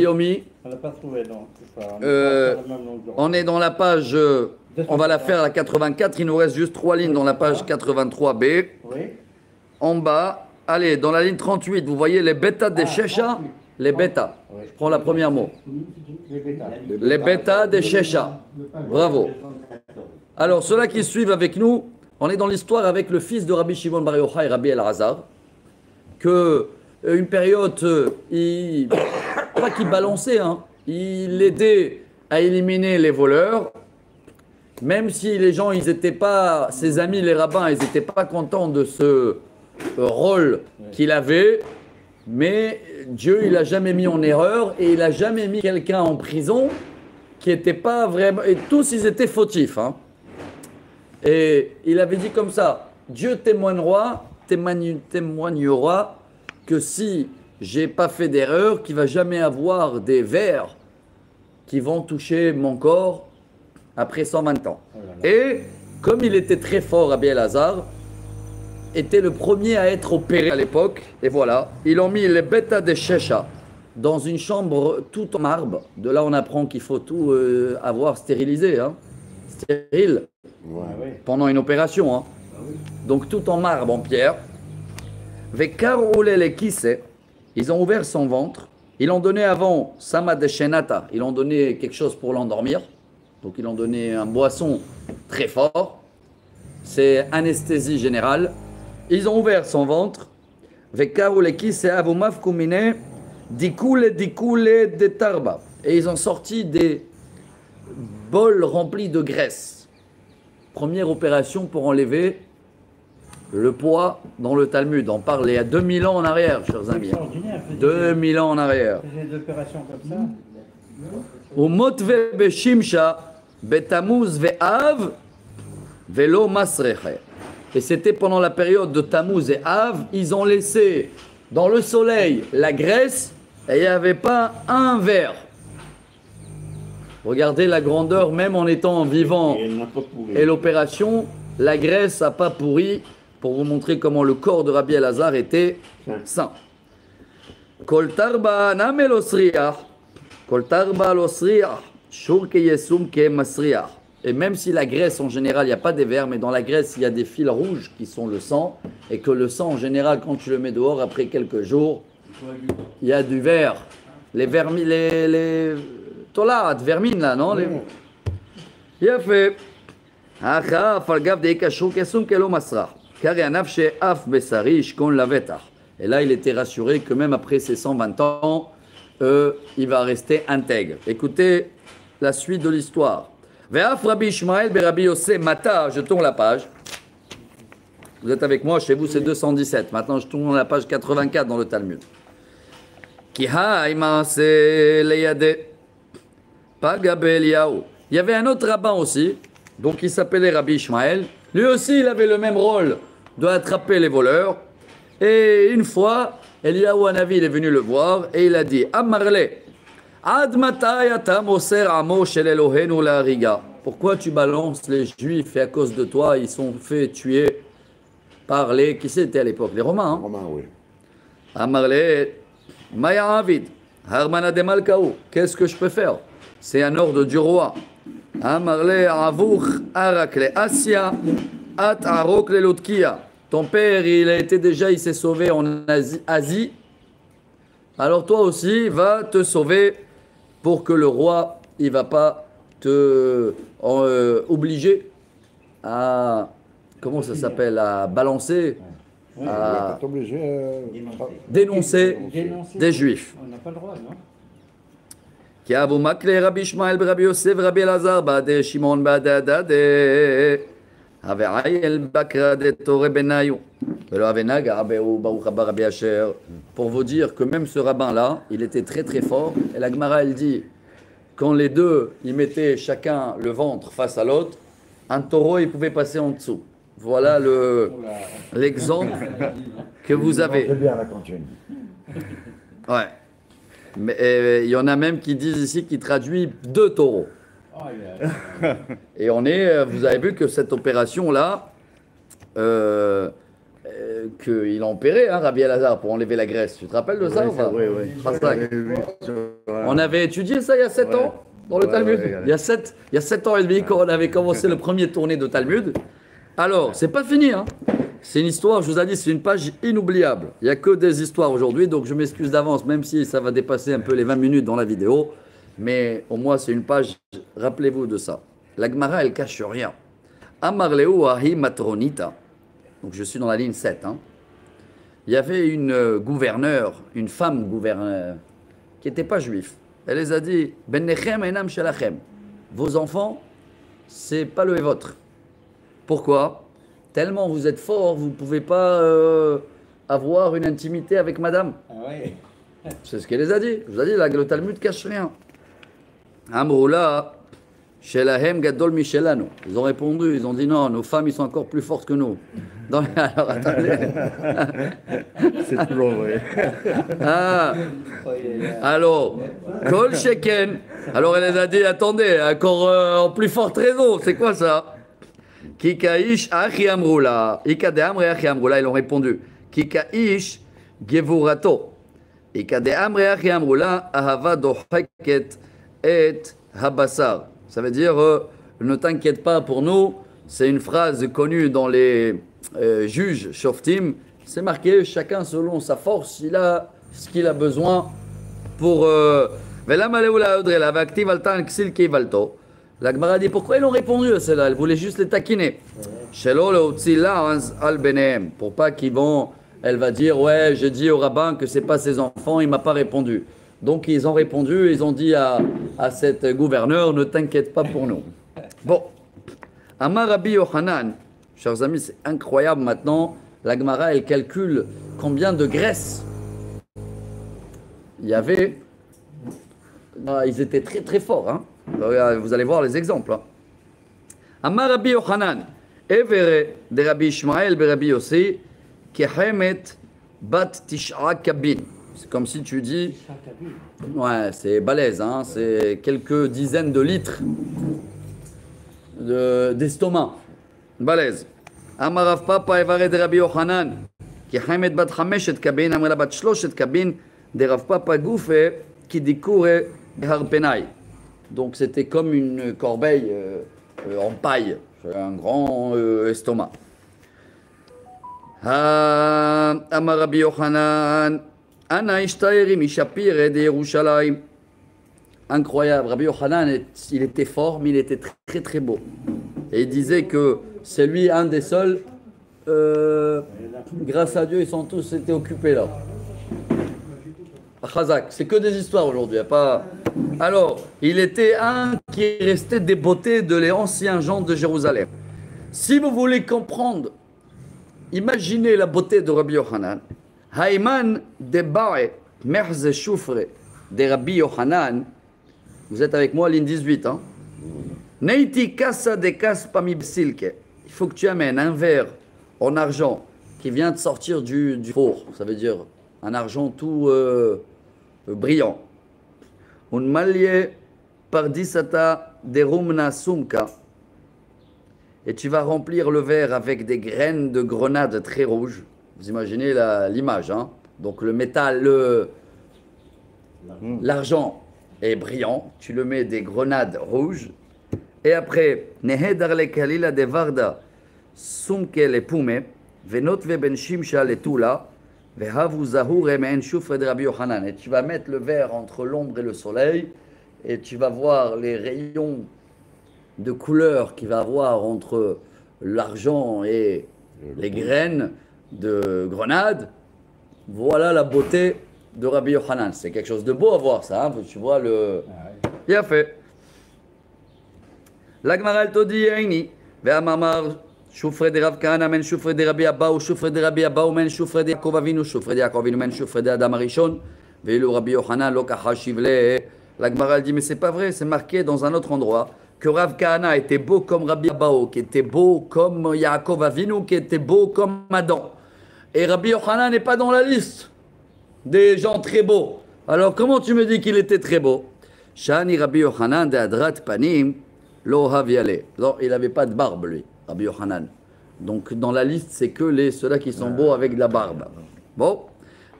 Yomi. On l'a pas trouvé, donc. On est dans la page, on va la faire à la 84, il nous reste juste 3 lignes dans la page 83B. Oui. En bas, allez, dans la ligne 38, vous voyez les bêtas des Shesha, les bêtas. Oui. Je prends la première mot. Les bêtas. Les bêtas des Shesha. Bravo. Alors, ceux-là qui suivent avec nous, on est dans l'histoire avec le fils de Rabbi Shimon Bar Yochai et Rabbi El-Hazar, que une période, pas qu'il balançait, hein, il aidait à éliminer les voleurs, même si les gens, ils étaient pas, ses amis les rabbins, ils n'étaient pas contents de ce rôle qu'il avait, mais Dieu, il n'a jamais mis en erreur et il n'a jamais mis quelqu'un en prison qui n'était pas vraiment, et tous ils étaient fautifs, hein. Et il avait dit comme ça, Dieu témoignera que si j'ai pas fait d'erreur, qu'il va jamais avoir des vers qui vont toucher mon corps après 120 ans. Et comme il était très fort, Rabbi El-Hazar était le premier à être opéré à l'époque. Et voilà, ils ont mis les bêtas des Shesha dans une chambre tout en marbre. De là, on apprend qu'il faut tout avoir stérilisé, hein, stérile, pendant une opération, hein. Donc tout en marbre, en pierre. Ils ont ouvert son ventre. Ils l'ont donné avant Sama de Shenata. Ils l'ont donné quelque chose pour l'endormir. Donc ils l'ont donné un boisson très fort. C'est anesthésie générale. Ils ont ouvert son ventre. Et ils ont sorti des bols remplis de graisse. Première opération pour enlever le poids dans le Talmud. On parle il y a 2000 ans en arrière, chers amis. 2000 ans en arrière. Des opérations comme ça. Ou motve beshimsha betamuz ve'av velo masreche. Et c'était pendant la période de Tammuz et Av, ils ont laissé dans le soleil la graisse et il n'y avait pas un verre. Regardez la grandeur, même en étant vivant. Et l'opération, la graisse n'a pas pourri, pour vous montrer comment le corps de Rabbi El-Hazar était sain. Kol tarba namel osriach, kol tarba l'osriach, shur ke yesum ke masriach. Et même si la graisse en général, il n'y a pas des vers, mais dans la graisse, il y a des fils rouges qui sont le sang, et que le sang en général, quand tu le mets dehors, après quelques jours, il y a du verre. Les vermines, les tolat, vermines là, non? Il a fait. Et là, il était rassuré que même après ses 120 ans, il va rester intègre. Écoutez la suite de l'histoire. Rabbi Ishmael Rabbi Yossé Mata, je tourne la page. Vous êtes avec moi, chez vous c'est 217. Maintenant je tourne la page 84 dans le Talmud. Il y avait un autre rabbin aussi, donc il s'appelait Rabbi Ishmael. Lui aussi il avait le même rôle de attraper les voleurs. Et une fois, Eliyahu Hanavi il est venu le voir et il a dit Amarle. Pourquoi tu balances les Juifs et à cause de toi, ils sont fait tuer par les... Qui c'était à l'époque? Les Romains. Hein? Romains, oui. Amarle, Maya Avid, Harmana de Malkaou. Qu'est-ce que je peux faire? C'est un ordre du roi. Amarle, Avour, Arakle, Asia, At Arok, Lelotkia. Ton père, il s'est sauvé en Asie. Alors toi aussi, va te sauver pour que le roi, il va pas te obliger à, comment ça s'appelle, à balancer, à dénoncer des Juifs. On n'a pas le droit, non? Qui a vous makle Rabbi Ishmael, Rabbi Yosef, Rabbi El-Hazar, Bade Shimon, Bade pour vous dire que même ce rabbin-là, il était très très fort. Et la Gemara, elle dit, quand les deux, ils mettaient chacun le ventre face à l'autre, un taureau, il pouvait passer en dessous. Voilà l'exemple que vous avez. C'est bien la cantine. Ouais. Mais il y en a même qui disent ici, qui traduit 2 taureaux. Et vous avez vu que cette opération-là, qu'il a opéré, hein, Rabbi Elazar, pour enlever la graisse. Tu te rappelles de ça ou pas? Oui, oui. Hashtag. On avait étudié ça il y a 7 ans dans le Talmud. Il y a 7 ans et demi quand on avait commencé le premier tournée de Talmud. Alors, c'est pas fini, hein. C'est une histoire, je vous ai dit, c'est une page inoubliable. Il n'y a que des histoires aujourd'hui, donc je m'excuse d'avance, même si ça va dépasser un peu les 20 minutes dans la vidéo. Mais au moins, c'est une page, rappelez-vous de ça. La Gemara, elle cache rien. Amarleu ahi matronita. Donc je suis dans la ligne 7. Hein. Il y avait une gouverneure, une femme gouverneure, qui n'était pas juive. Elle les a dit, Bennechem enam shelachem. Vos enfants, c'est pas le vôtre. Pourquoi? Tellement vous êtes fort, vous ne pouvez pas avoir une intimité avec madame. Ah oui. C'est ce qu'elle les a dit. Je vous ai dit, le Talmud cache rien. Amroula, shelahem gadol mishelanu. Ils ont répondu, ils ont dit non, nos femmes, ils sont encore plus fortes que nous. Alors, attendez. C'est toujours vrai. Ah, alors, kol sheken. Alors, elle les a dit, attendez, encore en plus forte raison. C'est quoi ça? Kikaish achi amroula. Ika de amre achi amroula. Ils ont répondu. Kikaish gevurato. Ika de amre achi amroula. Ahava dohaket et habassar. Ça veut dire, ne t'inquiète pas pour nous. C'est une phrase connue dans les juges shoftim. C'est marqué, chacun selon sa force, il a ce qu'il a besoin pour. La Gemara dit pourquoi ils ont répondu à celle-là. Elle voulait juste les taquiner. Pour pas qu'ils vont. Elle va dire ouais, j'ai dit au rabbin que c'est pas ses enfants, il m'a pas répondu. Donc ils ont répondu, ils ont dit à cette gouverneure, ne t'inquiète pas pour nous. Bon, Amar Rabbi Yochanan, chers amis, c'est incroyable maintenant. La Gemara, elle calcule combien de graisse il y avait. Ah, ils étaient très très forts. Hein. Vous allez voir les exemples. Hein. Amar Rabbi Yochanan, Evere de Rabbi Ishmael be Rabbi Yossi, Kehemet bat Tish'a kabin. C'est comme si tu dis. Ouais, c'est balèze, hein, c'est quelques dizaines de litres d'estomac. Balèze. Amar Rav Papa Evere de Rabbi Yochanan, Kehemet bat Hameshet kabin, Amar bat Shloshet kabin, de Rav Papa Goufe, qui dikoure harpenai. Donc c'était comme une corbeille en paille, un grand estomac. Amar Rabbi Yochanan, Ana ishtaeri mishapire de Yerushalayim. Incroyable, Rabbi Yochanan, il était fort, mais il était très très, très beau. Et il disait que c'est lui un des seuls, grâce à Dieu, ils sont tous été occupés là. Chazak, c'est que des histoires aujourd'hui, pas. Alors, il était un qui restait des beautés de les anciens gens de Jérusalem. Si vous voulez comprendre, imaginez la beauté de Rabbi Yochanan. Haïman de Bae, Merze Choufre de Rabbi Yochanan. Vous êtes avec moi, ligne 18. Hein? Neiti Kassa de Kaspami Silke. Il faut que tu amènes un verre en argent qui vient de sortir du four. Ça veut dire un argent tout brillant. Un malie pardisata de rumna sumka. Et tu vas remplir le verre avec des graines de grenade très rouges. Vous imaginez l'image, hein? Donc le métal, l'argent est brillant. Tu le mets des grenades rouges. Et après, nehedar le kalila de varda sumke le pume, venot ve ben shimsha le tula. Et tu vas mettre le verre entre l'ombre et le soleil et tu vas voir les rayons de couleur qu'il va avoir entre l'argent et les graines de grenade. Voilà la beauté de Rabbi Yochanan. C'est quelque chose de beau à voir ça. Hein. Tu vois le... Il a fait. La Gemara elle te dit Aini. שופרי דרב כהנא מן שופרי דרבי אבאו, שופרי דרבי אבאו מן שופרי דיעקב אבינו, שופרי דיעקב אבינו מן שופרי דיאדם הראשון, ואילו רבי יוחנן לא כחשיב לה. La Gemara elle dit mais c'est pas vrai, c'est marqué dans un autre endroit que Rav Kahana était beau comme Rabbi Abao, qui était beau comme Yaakov Avinu, qui était beau comme Adam. Et Rabbi Yochanan n'est pas dans la liste des gens très beaux. Alors comment tu me dis qu'il était très beau? Shani Rabbi Yochanan de Adrat Panim lo haviale. Non, il n'avait pas de barbe lui. Rabbi Yochanan. Donc dans la liste, c'est que ceux-là qui sont beaux avec de la barbe. Bon,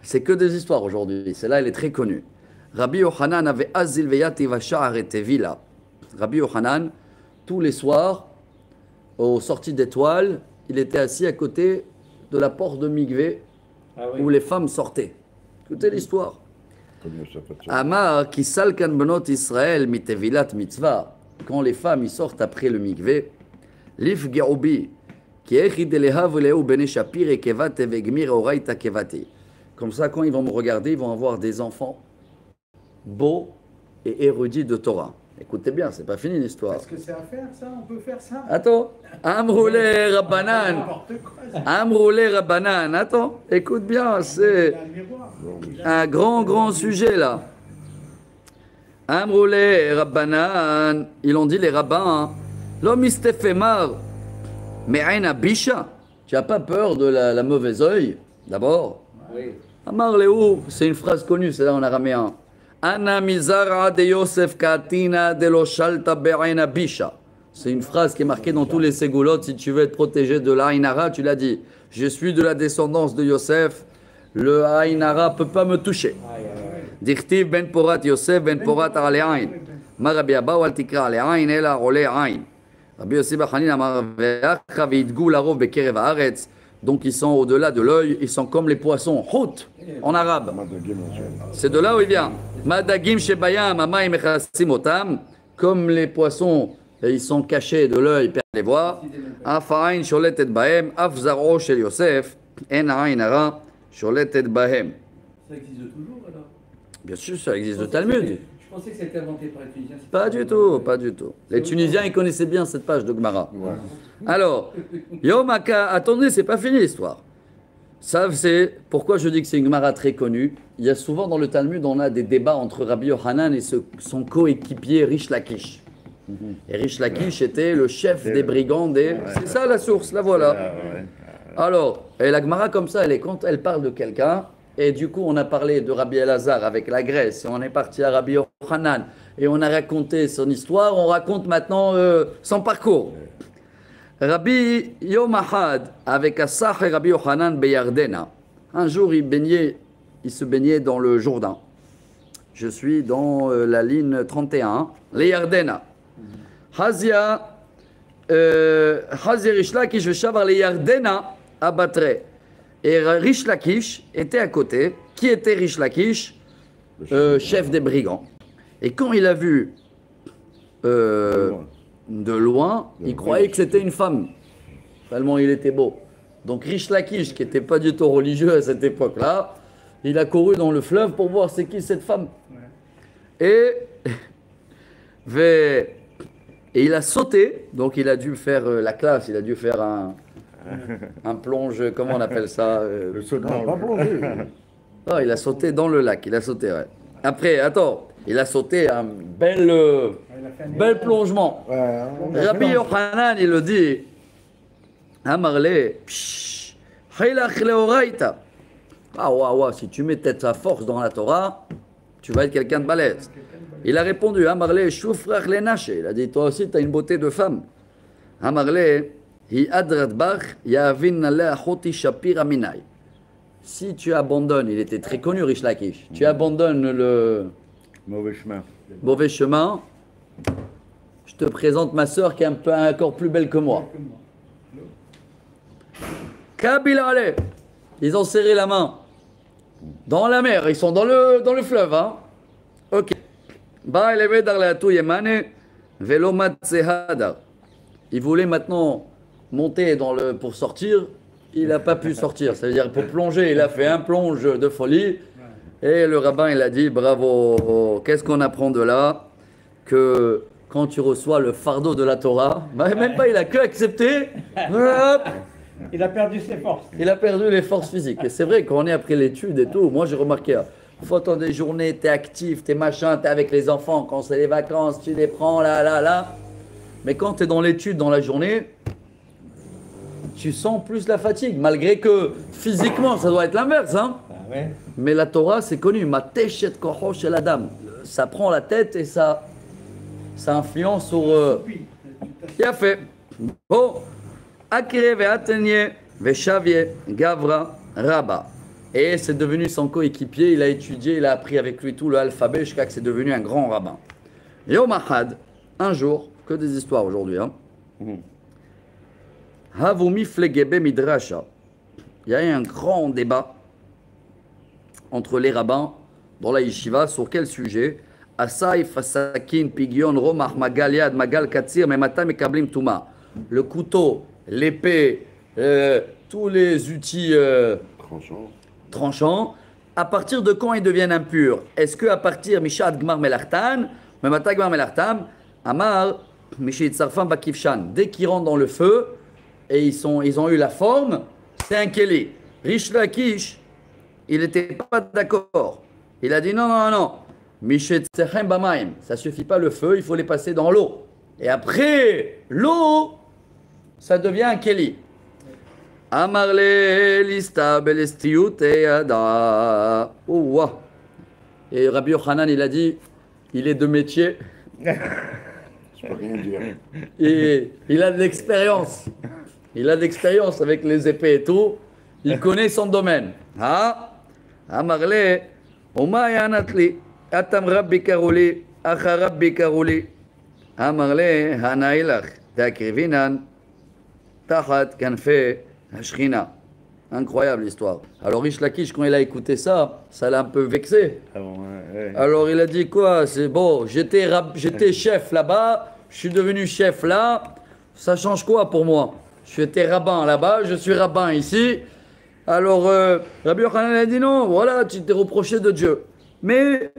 c'est que des histoires aujourd'hui. Celle-là, elle est très connue. Rabbi Yochanan avait Azil Veyati Vashar et Tevila. Rabbi Yochanan, tous les soirs, aux sorties d'étoiles, il était assis à côté de la porte de Mikvé où les femmes sortaient. Écoutez l'histoire. Amar qui salkan benot Israël mitevilat mitzvah. Quand les femmes ils sortent après le Mikvé, lif ge'ubi qui echid elehav leu bene shapir et kevat evegmir oraita kevati. Comme ça, quand ils vont me regarder, ils vont avoir des enfants beaux et érudits de Torah. Écoutez bien, c'est pas fini l'histoire. Est-ce que c'est à faire ça? On peut faire ça? Attends. Amroulé Rabbanan. Amroulé Rabbanan. Attends, écoute bien, c'est un grand sujet là. Amroulé Rabbanan. Ils ont dit les rabbins. L'homme istefemar. Mais aina bisha. Tu n'as pas peur de la mauvaise œil, d'abord? Oui. Amar Léou, c'est une phrase connue, c'est là en araméen. Ana mizara de Yosef katina de lo shalta be'aina bisha. C'est une phrase qui est marquée dans tous les ségoulottes. Si tu veux être protégé de l'Aïnara, tu l'as dit. Je suis de la descendance de Yosef. Le Aïnara ne peut pas me toucher. Dichtiv ben porat Yosef ben porat ale'ain. Ma Rabbi Abba wal tikra ale'ain ela ole ain. Rabbi Yosef Bachanin amar ve'acha ve'idgou larov bekerev haaretz. Donc ils sont au-delà de l'œil, ils sont comme les poissons, hout, en arabe. C'est de là où il vient. Madagim shebayam amayim echasim otam. Comme les poissons, ils sont cachés de l'œil, perdent les voir. Afain sholetet bahem, afzaro shel Yosef, en aïnara sholetet bahem. Ça existe toujours alors? Bien sûr, ça existe au Talmud. Je pensais que c'était inventé par les Tunisiens. Pas du tout, pas du tout. Les Tunisiens, ils connaissaient bien cette page de Gemara. Ouais. Alors, Yomaka, attendez, c'est pas fini l'histoire. Ça, c'est pourquoi je dis que c'est une Gemara très connue. Il y a souvent dans le Talmud, on a des débats entre Rabbi Yochanan et son coéquipier Rish Lakish. Et Rish Lakish était le chef des brigands des... C'est ça la source, la voilà. Alors, et la Gemara comme ça, quand elle parle de quelqu'un, et du coup on a parlé de Rabbi Elazar avec la Grèce, et on est parti à Rabbi Yochanan, et on a raconté son histoire, on raconte maintenant son parcours. Rabbi Yom Ahad avec Assach et Rabbi Yochanan Beyardena. Un jour il se baignait dans le Jourdain. Je suis dans la ligne 31, les Yardena. Hazia Rish Lakish Veshavar les Yardena à Batre. Et Rish Lakish était à côté. Qui était Rish Lakish? Chef des brigands. Et quand il a vu de loin, il croyait que c'était une femme. Tellement il était beau. Donc Rish Lakish, qui n'était pas du tout religieux à cette époque-là, il a couru dans le fleuve pour voir c'est qui cette femme. Et il a sauté, donc il a dû faire la classe, il a dû faire un plonge, comment on appelle ça Le saut de pas plongé. Non, il a sauté dans le lac, il a sauté, ouais. Après, attends, il a sauté un bel plongement. Rabbi Yochanan, il le dit, Amarle, Haylach leoraita. Si tu mets ta force dans la Torah, tu vas être quelqu'un de balèze. Il a répondu, Amarle, Shufrach le nache. Il a dit, toi aussi, tu as une beauté de femme. Amarle, Hi adrat bach, Yavin aleh achoti shapir aminai. Si tu abandonnes, il était très connu, Rish Lakish, tu abandonnes le mauvais chemin, je te présente ma sœur qui est encore plus belle que moi. Kabil allez, ils ont serré la main dans la mer, ils sont dans le fleuve, hein. Ok. Ba elevé dar la yemane velo matzehada. Il voulait maintenant monter pour sortir. Il n'a pas pu sortir, ça veut dire pour plonger, il a fait un plonge de folie. Et le rabbin, il a dit, bravo, qu'est-ce qu'on apprend de là? Que quand tu reçois le fardeau de la Torah, même pas, il a que accepté. Hop, Il a perdu ses forces. il a perdu les forces physiques. Et c'est vrai, quand on est après l'étude et tout, moi j'ai remarqué, faut dans des journées, t'es actif, t'es machin, t'es avec les enfants, quand c'est les vacances, tu les prends là. Mais quand t'es dans l'étude, dans la journée, tu sens plus la fatigue, malgré que physiquement, ça doit être l'inverse, hein. Mais la Torah, c'est connu. Mateshet kocho shel adam. Ça prend la tête et ça influence sur. Il a fait. Bon. Akire ve'atenie ve'shavie gavra rabba. Et c'est devenu son coéquipier, il a étudié, il a appris avec lui tout l'alphabet jusqu'à que c'est devenu un grand rabbin. Yom Ahad, un jour, que des histoires aujourd'hui, hein. Havumi flegebe midrasha. Il y a eu un grand débat entre les rabbins dans la yeshiva sur quel sujet? Asaif, Asakin, Pigion, Romach, Magal, Yad, Magal, Katsir, Memata, Mekablim, Touma. Le couteau, l'épée, tous les outils tranchants, à partir de quand ils deviennent impurs? Est-ce qu'à partir Mishad Gmar Melartan, Memata Gmar Melartam, Amar, Mishid Sarfam Bakifshan, dès qu'ils rentrent dans le feu et ils ont eu la forme, c'est un Keli. Rish Lakish, il n'était pas d'accord. Il a dit non, non, non. Mishid Sechem Bamaim, ça suffit pas le feu, il faut les passer dans l'eau. Et après l'eau, ça devient un Keli. Amarle lista belestiyut yada. Ouah. Et Rabbi Yochanan, il a dit, il est de métier. Je peux rien dire. Et il a de l'expérience. Il a de l'expérience avec les épées et tout. Il connaît son domaine. Ah, Amarle, Oma yanatli, Atam Rabbi Karoli, Acha Rabbi Karoli. Amarle, Hanailach, Takrivinan, Tachat Kanfe. Shrina. Incroyable l'histoire. Alors Rish Lakish, quand il a écouté ça, ça l'a un peu vexé. Ah bon, ouais. Alors il a dit quoi? C'est bon, j'étais chef là-bas, je suis devenu chef là, ça change quoi pour moi? J'étais rabbin là-bas, je suis rabbin ici. Alors Rabbi Yochanan a dit non, voilà, tu t'es reproché de Dieu. Mais,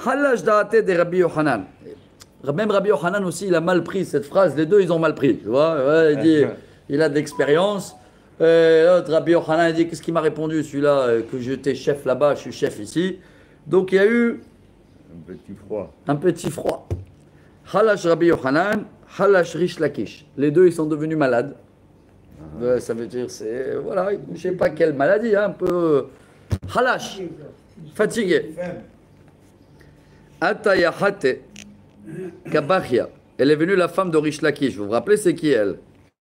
Halash da'ate de Rabbi Yochanan. Même Rabbi Yochanan aussi, il a mal pris cette phrase, les deux ils ont mal pris. Tu vois, ouais, il dit, il a de l'expérience. L'autre, Rabbi Yochanan, a dit, qu'est-ce qu'il m'a répondu celui-là, que j'étais chef là-bas, je suis chef ici. Donc il y a eu Un petit froid. un petit froid. Halash Rabbi Yochanan, Halash Rish Lakish. Les deux, ils sont devenus malades. Ça veut dire, c'est, voilà, je ne sais pas quelle maladie, hein, un peu Halash, fatigué. Atayahate Kabachia. Elle est venue la femme de Rish Lakish. Vous vous rappelez, c'est qui elle?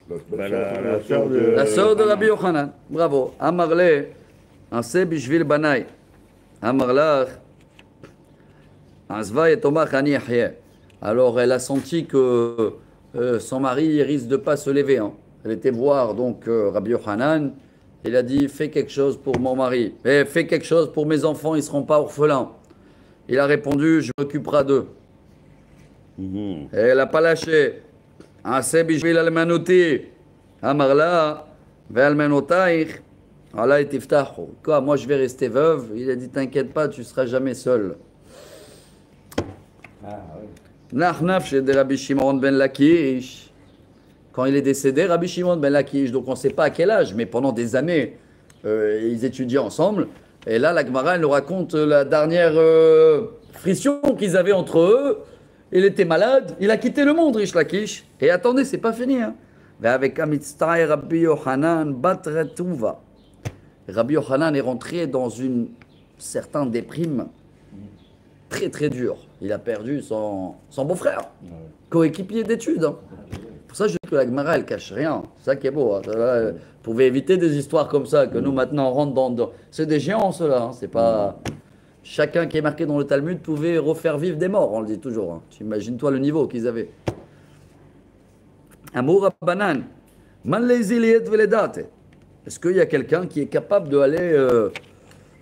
Bah, la sœur de... La sœur de Rabbi Yochanan. Bravo. Amarle, Anse Bishvil Banai. Amarlach, Azva et Tomach Ani Yahye. Alors elle a senti que son mari risque de ne pas se lever. Hein. Elle était voir donc Rabbi Yochanan. Il a dit, fais quelque chose pour mon mari. Fais quelque chose pour mes enfants, ils ne seront pas orphelins. Il a répondu, je m'occuperai d'eux. Et elle n'a pas lâché. Assez bishvil almanoti. Amarla, ve'almanotaich. Allah et tiftachu. Quoi, moi je vais rester veuve. Il a dit, t'inquiète pas, tu ne seras jamais seul. Nachnaf chez Rabbi Shimon ben Lakish. Quand il est décédé, Rabbi Shimon ben Lakish, donc on ne sait pas à quel âge, mais pendant des années, ils étudiaient ensemble. Et là, la Gemara, elle nous raconte la dernière friction qu'ils avaient entre eux. Il était malade, il a quitté le monde, Rish Lakish. Et attendez, c'est pas fini. Hein. Mais avec Amitztai, Rabbi Yochanan, Batretuva. Rabbi Yochanan est rentré dans une certaine déprime très très dure. Il a perdu son beau-frère, coéquipier d'études. Hein. Pour ça, je dis que la Gemara, elle cache rien. C'est ça qui est beau. Hein. Vous pouvez éviter des histoires comme ça, que nous maintenant on rentre dans... C'est des géants, ceux-là. Hein. C'est pas... Chacun qui est marqué dans le Talmud pouvait refaire vivre des morts, on le dit toujours. Hein. Imagine-toi le niveau qu'ils avaient. Amour Rabbanan. Man leiziliet veledate. Est-ce qu'il y a quelqu'un qui est capable d'aller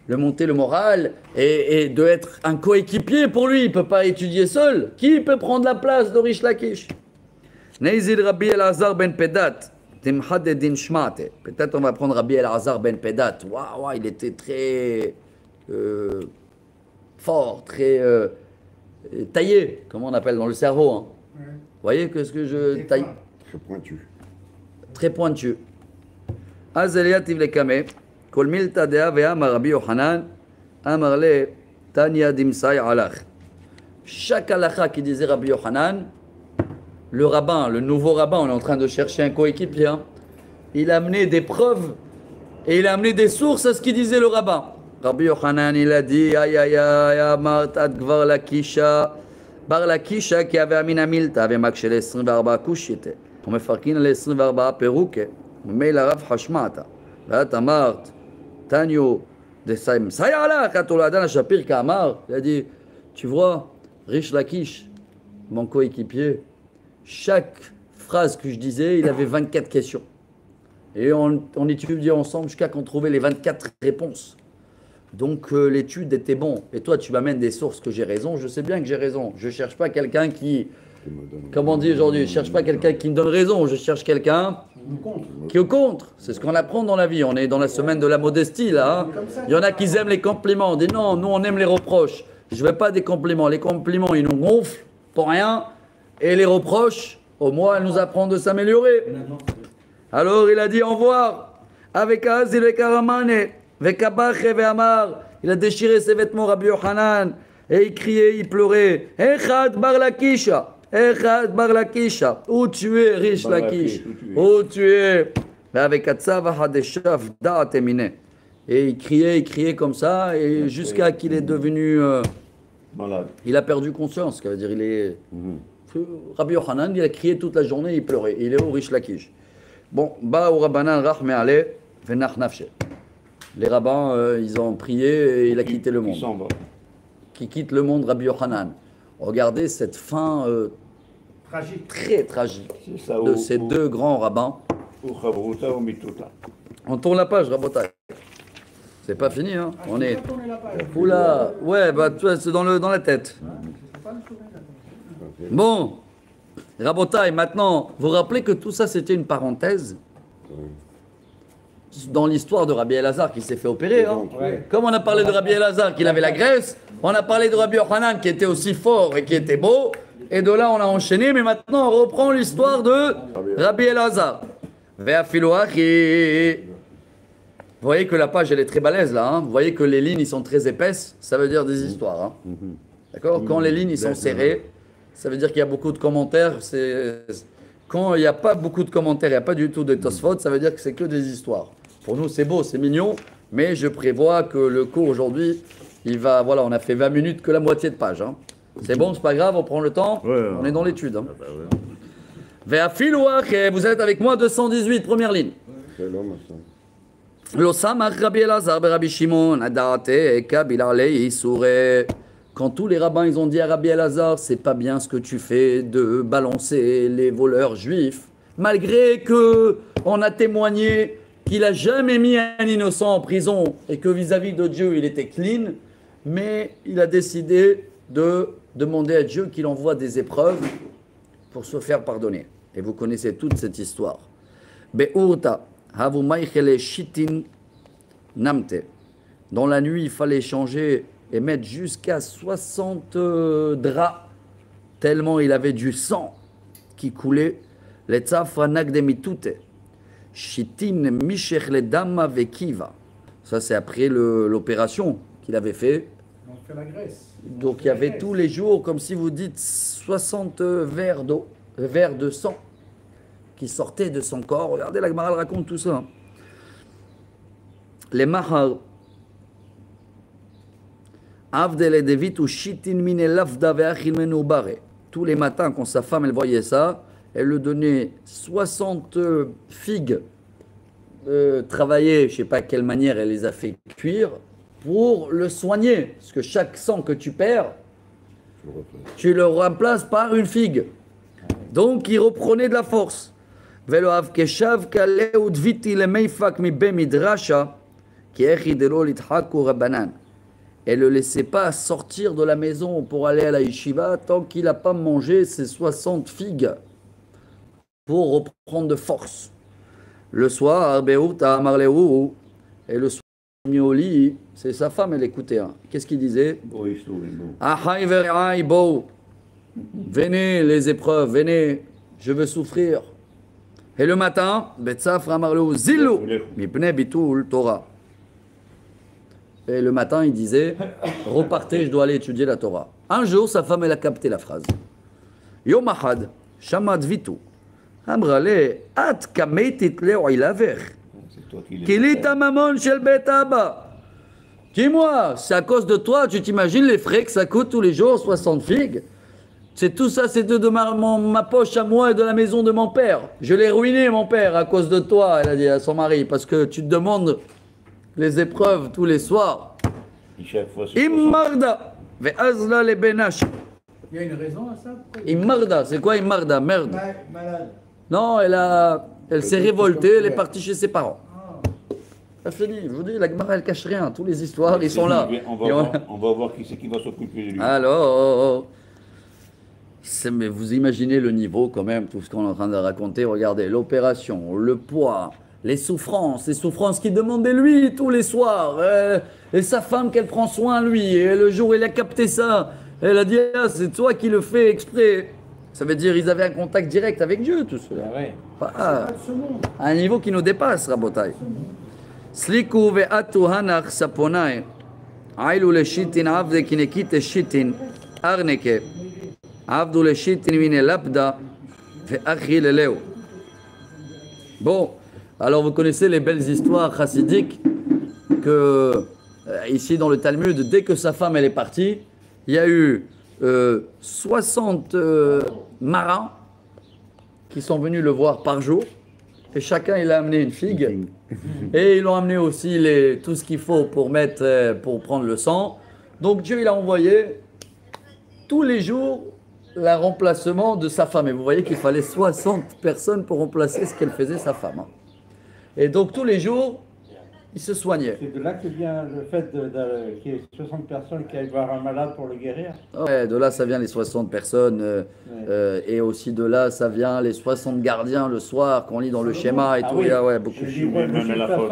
le monter le moral et de être un coéquipier pour lui? Il ne peut pas étudier seul. Qui peut prendre la place de Rish Lakish? Neizil Rabbi Elazar ben Pedat. Timhadedin Shmate. Peut-être on va prendre Rabbi Elazar ben Pedat. Waouh, il était très... fort, très taillé, comment on appelle dans le cerveau. Hein. Ouais. Vous voyez que ce que je taille? Très pointu. Très pointu. Azeliativ le kame, kol milta dea ve'amar Rabbi Yochanan, amar le tanya dimsai alach. Chaque halakha qui disait Rabbi Yochanan, le rabbin, le nouveau rabbin, on est en train de chercher un coéquipier, hein, il a amené des preuves et il a amené des sources à ce qu'il disait le rabbin. Rabbi Yochanan, il a dit, aïe aïe aïe, amartat gvar lakisha, bar lakisha qui avait amina milta, avait makshel 24 kushite. ומפרקין על 24 פירוק, ממילא הרב חשמעת, ואת אמרת, תניו, מסייע לך, התולדן השפיר כאמר, il a dit, tu vois, Rish Lakish, mon coéquipier, chaque phrase que je disais, il avait 24 questions. Et on étudiait ensemble jusqu'à qu'on trouvait les 24 réponses. Donc l'étude était bonne. Et toi, tu m'amènes des sources que j'ai raison. Je sais bien que j'ai raison. Je ne cherche pas quelqu'un qui, comme on dit aujourd'hui, je ne cherche pas quelqu'un qui me donne raison. Je cherche quelqu'un qui est au contre. C'est ce qu'on apprend dans la vie. On est dans la semaine de la modestie, là. Hein. Il y en a qui aiment les compliments. On dit non, nous on aime les reproches. Je ne veux pas des compliments. Les compliments, ils nous gonflent pour rien. Et les reproches, au moins, elles nous apprennent de s'améliorer. Alors il a dit au revoir avec Azil et Karamane. Il a déchiré ses vêtements, Rabbi Yochanan, et il criait, il pleurait. Echad bar Lakisha, Echad bar Lakisha. Où tu es, Rish Lakish? Où tu es? Avec Atzav Hadeshav Da'at Emine. Et il criait comme ça, et jusqu'à qu'il est devenu malade. Il a perdu conscience, ça veut dire il est. Rabbi Yochanan, il a crié toute la journée, il pleurait. Il est au Rish Lakish. Bon, ba ou Rabbanan Rachme Ale, Venach Nafshe. Les rabbins, ils ont prié et il a quitté le monde. Qui quitte le monde, Rabbi Yochanan. Regardez cette fin Tragique. très tragique Ça, de ces deux grands rabbins. On tourne la page, Rabotai. C'est pas fini, hein. On est. Oula, ouais, bah tu vois, c'est dans la tête. Bon, Rabotai, maintenant, vous vous rappelez que tout ça c'était une parenthèse dans l'histoire de Rabbi Elazar qui s'est fait opérer. Hein. Ouais. Comme on a parlé de Rabbi Elazar qui avait la graisse, on a parlé de Rabbi Yochanan qui était aussi fort et qui était beau, et de là on a enchaîné, mais maintenant on reprend l'histoire de Rabbi Elazar. Ve'afiloachi. Vous voyez que la page elle est très balèze là, hein. Vous voyez que les lignes ils sont très épaisses, ça veut dire des histoires. Hein. D'accord. Quand les lignes ils sont serrées, ça veut dire qu'il y a beaucoup de commentaires. Quand il n'y a pas beaucoup de commentaires, il n'y a pas du tout de Tosfot, ça veut dire que c'est que des histoires. Pour nous, c'est beau, c'est mignon, mais je prévois que le cours aujourd'hui, voilà, on a fait 20 minutes que la moitié de page. Hein. C'est bon, c'est pas grave, on prend le temps, on est dans l'étude. Hein. Vous êtes avec moi, 218, première ligne. Quand tous les rabbins ils ont dit à Rabbi Elazar, c'est pas bien ce que tu fais de balancer les voleurs juifs, malgré que on a témoigné qu'il a jamais mis un innocent en prison et que vis-à-vis de Dieu il était clean, mais il a décidé de demander à Dieu qu'il envoie des épreuves pour se faire pardonner. Et vous connaissez toute cette histoire. Be'urta havumaychele shitin namte. Dans la nuit, il fallait changer et mettre jusqu'à 60 draps, tellement il avait du sang qui coulait. Les tzafra nagdemitute. Shitin mishech le dama vekiva. Ça, c'est après l'opération qu'il avait fait. On fait la graisse. Donc, il y avait tous les jours, comme si vous dites, 60 verres d'eau, verres de sang qui sortaient de son corps. Regardez, la Gemara raconte tout ça. Les mahar. Tous les matins, quand sa femme elle voyait ça, elle lui donnait 60 figues travaillées, je ne sais pas quelle manière elle les a fait cuire, pour le soigner. Parce que chaque sang que tu perds, tu le remplaces par une figue. Donc il reprenait de la force. Elle ne le laissait pas sortir de la maison pour aller à la yeshiva tant qu'il n'a pas mangé ses 60 figues pour reprendre de force. Le soir, et le soir, mis au lit, c'est sa femme, elle écoutait. Hein. Qu'est-ce qu'il disait? Venez les épreuves, venez, je veux souffrir. Et le matin, Torah. Et le matin, il disait, repartez, je dois aller étudier la Torah. Un jour, sa femme, elle a capté la phrase. Yom Ahad, Shamad Vitu, Amrale, At Kametit Leo Ilaver, Kilita Mamon Shel Bet Abba. Dis-moi, c'est à cause de toi, tu t'imagines les frais que ça coûte tous les jours, 60 figues? C'est tout ça, c'était de ma poche à moi et de la maison de mon père. Je l'ai ruiné, mon père, à cause de toi, elle a dit à son mari, parce que tu te demandes les épreuves tous les soirs. Et chaque fois, c'est Immarda, ve'azla le benash. Il y a une raison à ça? Immarda, c'est quoi Immarda? Merde. Malade. Non, elle s'est révoltée, elle est partie chez ses parents. C'est fini, je vous dis, la Gemara elle cache rien, tous les histoires, ils sont là. On va voir qui c'est qui va s'occuper de lui. Alors, mais vous imaginez le niveau quand même, tout ce qu'on est en train de raconter. Regardez, l'opération, le poids, les souffrances qu'il demandait lui tous les soirs. Et sa femme qu'elle prend soin lui. Et le jour où il a capté ça, elle a dit, ah, c'est toi qui le fais exprès. Ça veut dire qu'ils avaient un contact direct avec Dieu, tout cela. Pas à un niveau qui nous dépasse, Rabotai. Sliku ve'atu hanach saponai. Ailu le shitin avde kinekite shitin arneke. Avdu le shitin mine lapda ve'achi le leo. Bon, alors vous connaissez les belles histoires chassidiques que ici dans le Talmud, dès que sa femme elle est partie, il y a eu 60 marins qui sont venus le voir par jour et chacun il a amené une figue et ils ont amené aussi tout ce qu'il faut pour prendre le sang. Donc Dieu il a envoyé tous les jours le remplacement de sa femme et vous voyez qu'il fallait 60 personnes pour remplacer ce qu'elle faisait sa femme. Et donc tous les jours il se soignait. C'est de là que vient le fait qu'il y ait 60 personnes qui aillent voir un malade pour le guérir. Ouais, de là ça vient les 60 personnes et aussi de là ça vient les 60 gardiens le soir qu'on lit dans le schéma et tout. Oui. Il y a, ouais, beaucoup. Je dis, ouais, Même la faute.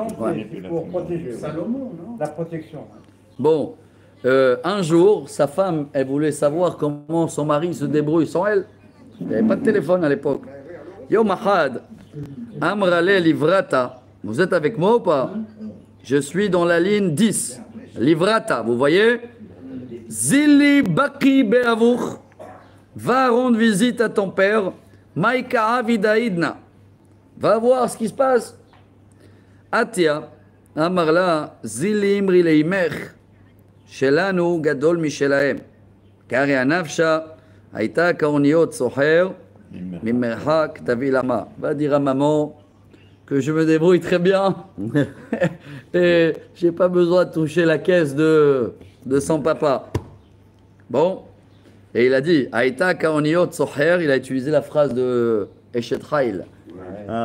c'est pour protéger. Salomon, non? La protection. Bon, un jour sa femme elle voulait savoir comment son mari se débrouille sans elle. Il n'y avait pas de téléphone à l'époque. Yo Mahad, Amrale Livrata, vous êtes avec moi ou pas? Je suis dans la ligne 10. Livrata, vous voyez? Zili Baki Beavour. Va rendre visite à ton père. Maïka Avidaïdna. Va voir ce qui se passe. Atia, Amarla, Zili Imri Leimer. Shelanu Gadol Mishelaem. Kari Anafsha, Aïta Kaoniot Soher. Mimerhak Tavilama. Va dire à maman que je me débrouille très bien et j'ai pas besoin de toucher la caisse de son papa. Bon, et il a dit Aïta Kaoniot Soher, il a utilisé la phrase de Eshet Haïl,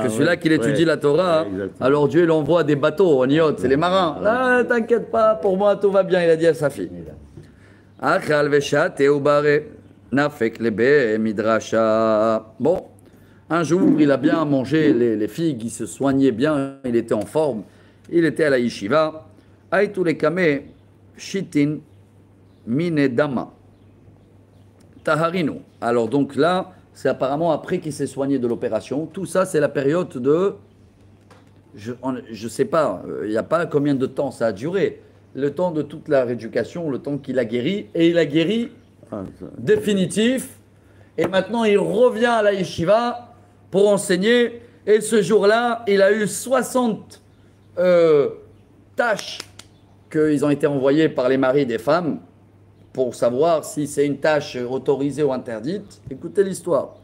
que celui-là qu'il étudie la Torah, alors Dieu l'envoie des bateaux, Oniot, c'est les marins. Là, t'inquiète pas, pour moi tout va bien, il a dit à sa fille. Achal Veshat Eubare Nafek Lebe Midrasha. Bon. Un jour, il a bien mangé les figues, il se soignait bien, il était en forme, il était à la yeshiva. Aïtou les kame, shitin, mine dama, taharino. Alors donc là, c'est apparemment après qu'il s'est soigné de l'opération. Tout ça, c'est la période de, je sais pas, il n'y a pas combien de temps ça a duré. Le temps de toute la rééducation, le temps qu'il a guéri, et il a guéri définitif. Et maintenant, il revient à la yeshiva pour enseigner. Et ce jour-là, il a eu 60 tâches qu'ils ont été envoyées par les maris des femmes pour savoir si c'est une tâche autorisée ou interdite. Écoutez l'histoire.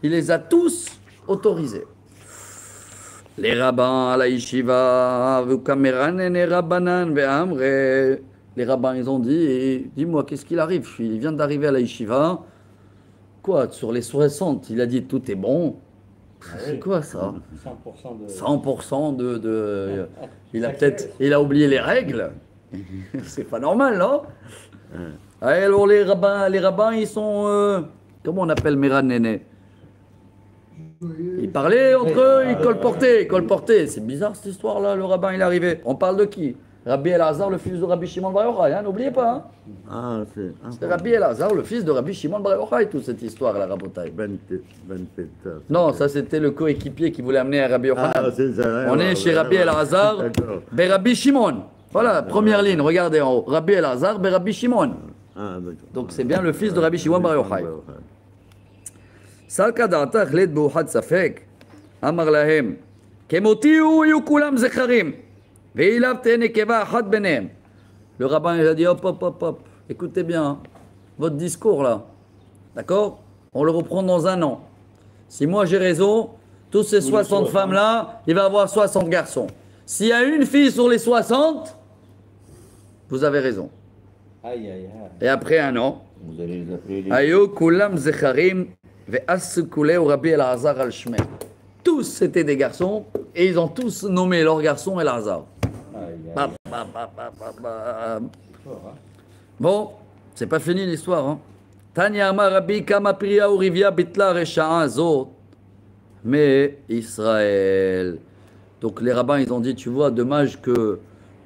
Il les a tous autorisés. Les rabbins à la yeshiva, les rabbins, ils ont dit, dis-moi, qu'est-ce qu'il arrive? Il vient d'arriver à la yeshiva. Quoi, sur les 60, il a dit tout est bon. C'est quoi ça? 100% de il a oublié les règles. C'est pas normal, non? Alors les rabbins, ils sont comment on appelle Meran Néné? Ils parlaient entre eux, ils colportaient. C'est bizarre cette histoire-là. Le rabbin il est arrivé. On parle de qui? Rabbi Elazar, le fils de Rabbi Shimon Bar Yochai, hein, n'oubliez pas. Hein. C'est Rabbi Elazar, le fils de Rabbi Shimon Bar Yochai, toute cette histoire, la Rabotai. Non, ça c'était le coéquipier qui voulait amener à Rabbi Yochanan. On est chez Rabbi Elazar, Rabbi Shimon. Voilà, première ligne, regardez en haut. Rabbi Elazar, Rabbi Shimon. Donc c'est bien le fils de Rabbi Shimon Bar Yochai. Salka da'ata khlet b'uhad safek, amar lahem, kemotiu yu kulam zecharim. Le rabbin il a dit hop, écoutez bien, votre discours là, d'accord? on le reprend dans un an. Si moi j'ai raison, tous ces 60 femmes-là, il va y avoir 60 garçons. S'il y a une fille sur les 60, vous avez raison. Aïe, aïe, aïe. Et après un an, Vous allez les appeler les... Ayo kulam zecharim ve'askule ou Rabbi El-Azar al-Shmer. Tous étaient des garçons et ils ont tous nommé leur garçon El-Azar. Aïe, aïe. Bam, bam, bam, bam, bam, bam. Fort, hein. Bon, c'est pas fini l'histoire. Hein. Tanya Amar Rabbi Kama Priya Urivia Bitla Resha'a Zot. Mais Israël. Donc les rabbins ils ont dit, tu vois, dommage que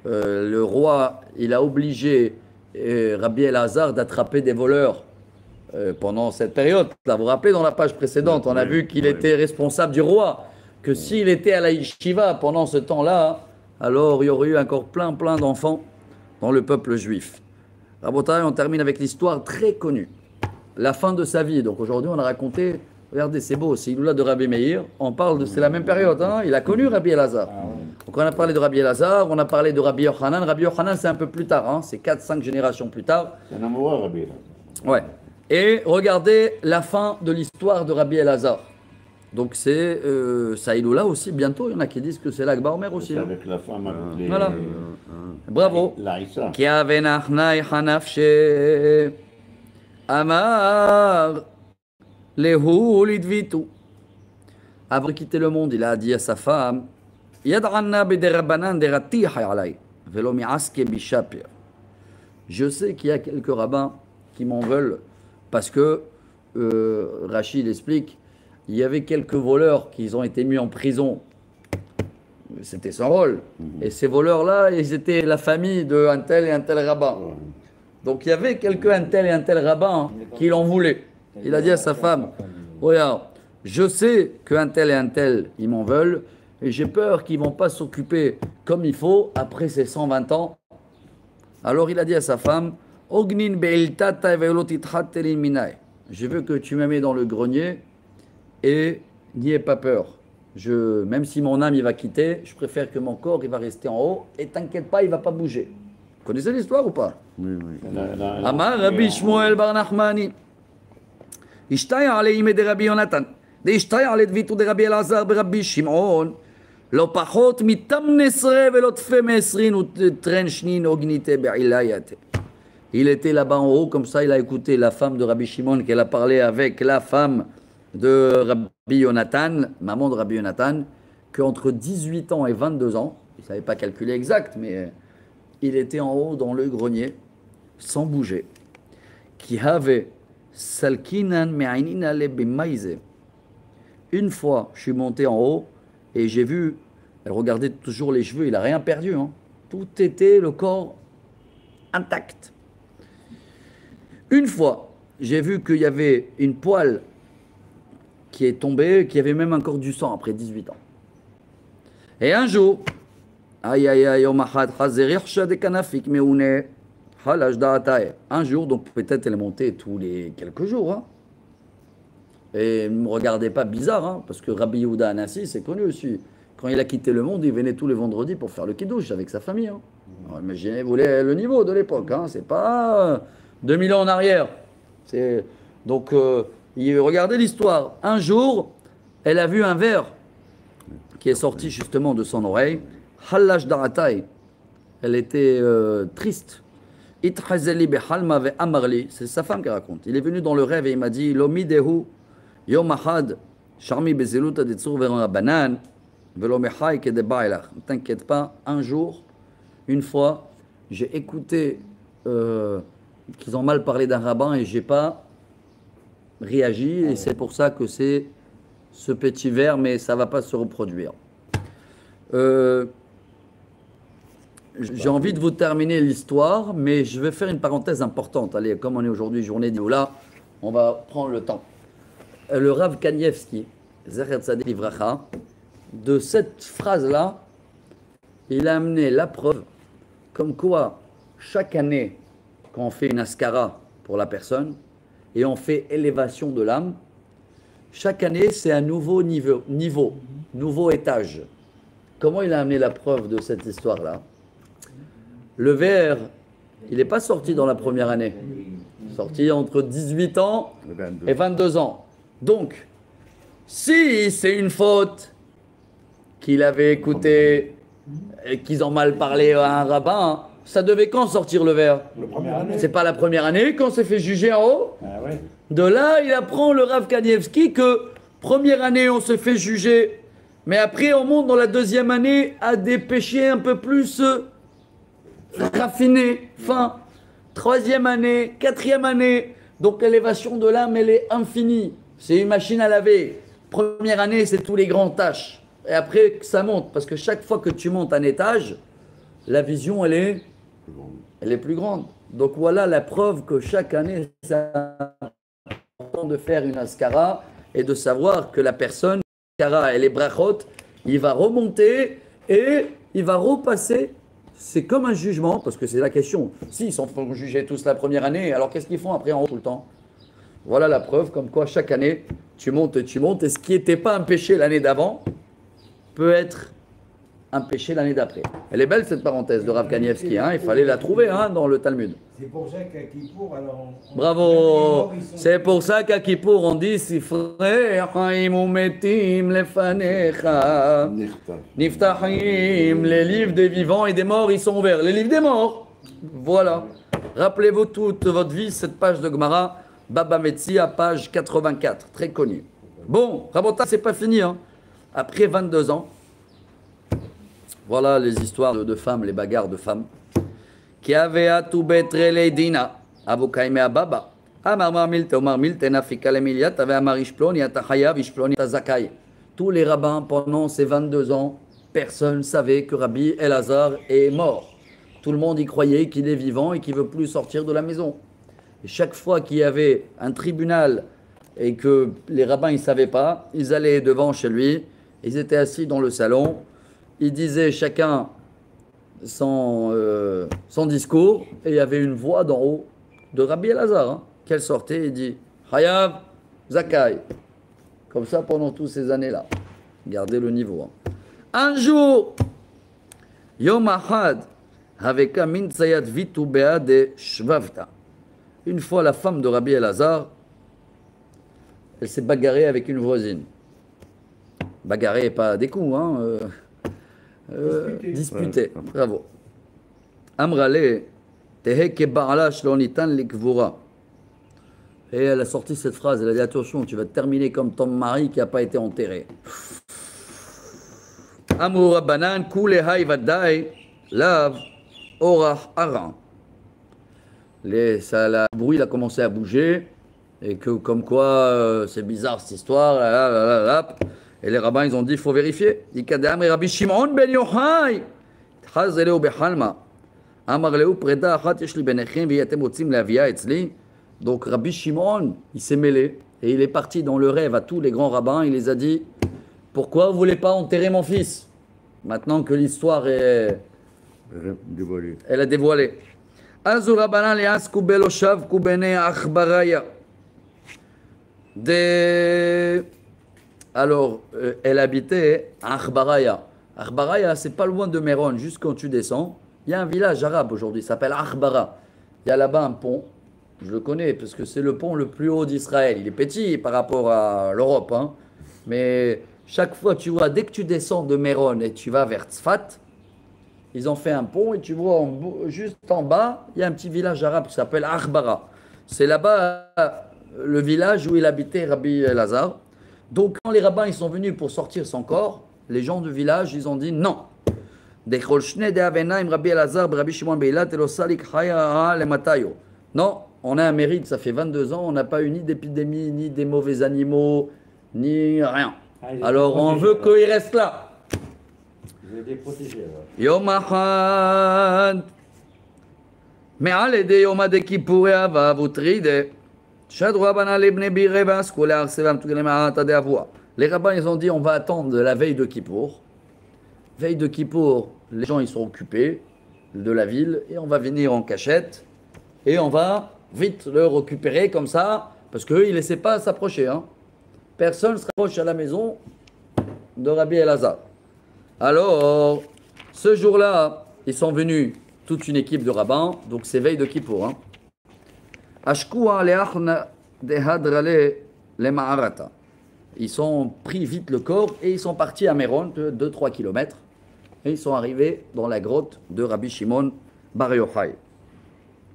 le roi il a obligé Rabbi El-Azar d'attraper des voleurs pendant cette période. Là, vous vous rappelez dans la page précédente, on a vu qu'il était responsable du roi, que s'il était à la yeshiva pendant ce temps-là, alors il y aurait eu encore plein d'enfants dans le peuple juif. Rabotai, on termine avec l'histoire très connue, la fin de sa vie. Donc aujourd'hui on a raconté, regardez c'est beau, c'est Iloula de Rabbi Meir, on parle de, c'est la même période, hein, il a connu Rabbi El-Azar. Donc on a parlé de Rabbi El-Azar, on a parlé de Rabbi Yochanan. Rabbi Yochanan c'est un peu plus tard, hein, c'est 4-5 générations plus tard. C'est un amoureux, Rabbi. Là. Ouais. Et regardez la fin de l'histoire de Rabbi El-Azar. Donc c'est Saïloula aussi, bientôt, il y en a qui disent que c'est l'Akba Omer aussi. C'est Hein. avec la femme, avec les... Voilà. Bravo. Larissa. Qui avait nachnai hanafshe amar lehu lidvitu. Après quitter le monde, il a dit à sa femme, Yad'anna biderabanan derati hayalai, velo mi'aske bishapir. Je sais qu'il y a quelques rabbins qui m'en veulent parce que Rachid explique, il y avait quelques voleurs qui ont été mis en prison. C'était son rôle. Et ces voleurs-là, ils étaient la famille de un tel et un tel rabbin. Donc il y avait quelques un tel et un tel rabbin qui l'en voulaient. Il a dit à sa femme, regarde, je sais qu'un tel et un tel, ils m'en veulent, et j'ai peur qu'ils ne vont pas s'occuper comme il faut après ces 120 ans. Alors il a dit à sa femme, Ognin be'iltata ve'lotithattelin minai. Je veux que tu me mets dans le grenier et n'ayez pas peur. Même si mon âme il va quitter, je préfère que mon corps il va rester en haut et t'inquiète pas, il va pas bouger. Vous connaissez l'histoire ou pas? Oui, oui. Amar Rabbi Shmuel bar Nachmani. Ishtaya aleim de Rabbi Yonatan. De ishtaya ale dvitu de Rabbi Elazar be Rabbi Shimon. לא פחות מתם נסרה ולא תפה מעשרין וטרן שנין אוגניתה בעילייתה. Il était là-bas en haut, comme ça il a écouté la femme de Rabbi Shimon qu'elle a parlé avec la femme de Rabbi Yonatan, maman de Rabbi Yonatan, qu'entre 18 ans et 22 ans, il ne savait pas calculer exact, mais il était en haut dans le grenier, sans bouger. Qui avait salkinan me'ainin ale b'maïze. Une fois, je suis monté en haut et j'ai vu, elle regardait toujours les cheveux, il n'a rien perdu, hein. Tout était, le corps intact. Une fois, j'ai vu qu'il y avait une poêle qui est tombée, qui avait même encore du sang après 18 ans. Et un jour, un jour, donc peut-être elle est montée tous les quelques jours, hein. Et ne me regardez pas bizarre, hein, parce que Rabbi Yehuda Anassi, c'est connu aussi. Quand il a quitté le monde, il venait tous les vendredis pour faire le kiddush avec sa famille. Hein. Alors, imaginez-vous le niveau de l'époque, hein, c'est pas 2000 ans en arrière. Donc, regardez l'histoire. Un jour, elle a vu un ver qui est sorti justement de son oreille. Hallash daratai. Elle était triste. Itchazeli behalma ve amarli. C'est sa femme qui raconte. Il est venu dans le rêve et il m'a dit Lomidehu yom ahad sharmi bezeluta de tzur veron banan velo mechai ke de bailach. Ne t'inquiète pas, un jour, une fois, j'ai écouté qu'ils ont mal parlé d'un rabbin et j'ai pas réagi et c'est pour ça que c'est ce petit ver, mais ça va pas se reproduire. J'ai envie de vous terminer l'histoire, mais je vais faire une parenthèse importante. Allez, comme on est aujourd'hui journée d'Ioula, on va prendre le temps. Le Rav Kanievski, Zecher Tzadik Livracha, de cette phrase-là, il a amené la preuve comme quoi chaque année, quand on fait une askara pour la personne et on fait élévation de l'âme, chaque année c'est un nouveau niveau, nouveau étage. Comment il a amené la preuve de cette histoire-là? Le ver, il n'est pas sorti dans la première année. sorti entre 18 ans Le 22. et 22 ans. Donc, si c'est une faute qu'il avait écouté et qu'ils ont mal parlé à un rabbin, ça devait quand sortir le verre? La première année. C'est pas la première année quand c'est fait juger en haut? Ah ouais. De là, il apprend le Rav Kanievski que première année, on se fait juger, mais après, on monte dans la deuxième année à des péchés un peu plus raffinés, fins. Troisième année, quatrième année, donc l'élévation de l'âme, elle est infinie. C'est une machine à laver. Première année, c'est tous les grands tâches. Et après, ça monte, parce que chaque fois que tu montes un étage, la vision, elle est plus grande. Donc voilà la preuve que chaque année, c'est important de faire une askara et de savoir que la personne, askara et les brachot, il va remonter et il va repasser. C'est comme un jugement, parce que c'est la question. S'ils sont jugés tous la première année, alors qu'est-ce qu'ils font après en haut tout le temps? Voilà la preuve, comme quoi chaque année, tu montes, et ce qui n'était pas un péché l'année d'avant peut être un péché l'année d'après. Elle est belle cette parenthèse de Rav Kanievski, hein, il fallait la trouver hein, dans le Talmud. C'est pour ça qu'à Kippour, alors. Bravo! C'est pour ça qu'à Kippour on dit Sifrei Chaim Umetim Lefanecha. Niftachim, les livres des vivants et des morts, ils sont ouverts. Les livres des morts, voilà. Rappelez-vous toute votre vie cette page de Gemara, Baba Metzia, page 84, très connue. Bon, Rabota, c'est pas fini. Hein. Après 22 ans, voilà les histoires de femmes, les bagarres de femmes. Qui avait à tout betre les dina, avokaime à baba. Amar milte, omar milte, nafika le miliat, avait amar ishploni, atachayav, ishploni, tazakai. Tous les rabbins, pendant ces 22 ans, personne ne savait que Rabbi Elazar est mort. Tout le monde y croyait qu'il est vivant et qu'il ne veut plus sortir de la maison. Et chaque fois qu'il y avait un tribunal et que les rabbins ne savaient pas, ils allaient devant chez lui, ils étaient assis dans le salon, ils disaient chacun son discours, et il y avait une voix d'en haut de Rabbi Elazar, hein, qu'elle sortait et dit Hayav Zakai. Comme ça pendant toutes ces années-là. Gardez le niveau. Hein. Un jour, Yom Ahad, avec Amin Tzayat Vitu de Shvavta. Une fois, la femme de Rabbi Elazar, elle s'est bagarrée avec une voisine. Bagarrée, pas des coups, hein. Disputé. Bravo. Amrale, teheke ba'ala shlonitan likvura. Et elle a sorti cette phrase, elle a dit attention, tu vas terminer comme ton mari qui n'a pas été enterré. Amura banan kule hay vadai lav orah aran. Le bruit a commencé à bouger et que comme quoi c'est bizarre cette histoire. Et les rabbins ils ont dit il faut vérifier. Rabbi Shimon ben Yochai tchazeleu bechalma amar leu preda achat yesh li benechem ve'atem rotzim leavia etzli. Donc Rabbi Shimon il s'est mêlé et il est parti dans le rêve à tous les grands rabbins. Il les a dit pourquoi vous voulez pas enterrer mon fils maintenant que l'histoire est elle a dévoilé. Azur rabbanan le'asku beloshav kubene achbaraya. Alors, elle habitait à Akhbaraya. Akhbaraya, c'est pas loin de Méron, juste quand tu descends. Il y a un village arabe aujourd'hui, il s'appelle Akhbara. Il y a là-bas un pont, je le connais parce que c'est le pont le plus haut d'Israël. Il est petit par rapport à l'Europe, hein. Mais chaque fois, tu vois, dès que tu descends de Méron et tu vas vers Tzfat, ils ont fait un pont et tu vois juste en bas, il y a un petit village arabe qui s'appelle Akhbara. C'est là-bas le village où il habitait Rabbi Elazar. Donc quand les rabbins ils sont venus pour sortir son corps, les gens du village ils ont dit non. Non, on a un mérite, ça fait 22 ans, on n'a pas eu ni d'épidémie, ni des mauvais animaux, ni rien. Alors on veut qu'il reste là. Vous êtes protégés. Yom Ahad. Me'al de Yom de Kippur Avav utride. Les rabbins ils ont dit on va attendre la veille de Kippour. Veille de Kippour, les gens ils sont occupés de la ville et on va venir en cachette et on va vite le récupérer comme ça parce qu'eux ils ne laissaient pas s'approcher. Hein. Personne ne se rapproche à la maison de Rabbi Elazar. Alors, ce jour-là, ils sont venus toute une équipe de rabbins, donc c'est veille de Kippour. Hein. Ashkua leachna dehadrale le ma'arata. Ils ont pris vite le corps et ils sont partis à Méron de 2-3 km. Et ils sont arrivés dans la grotte de Rabbi Shimon Bar Yochai.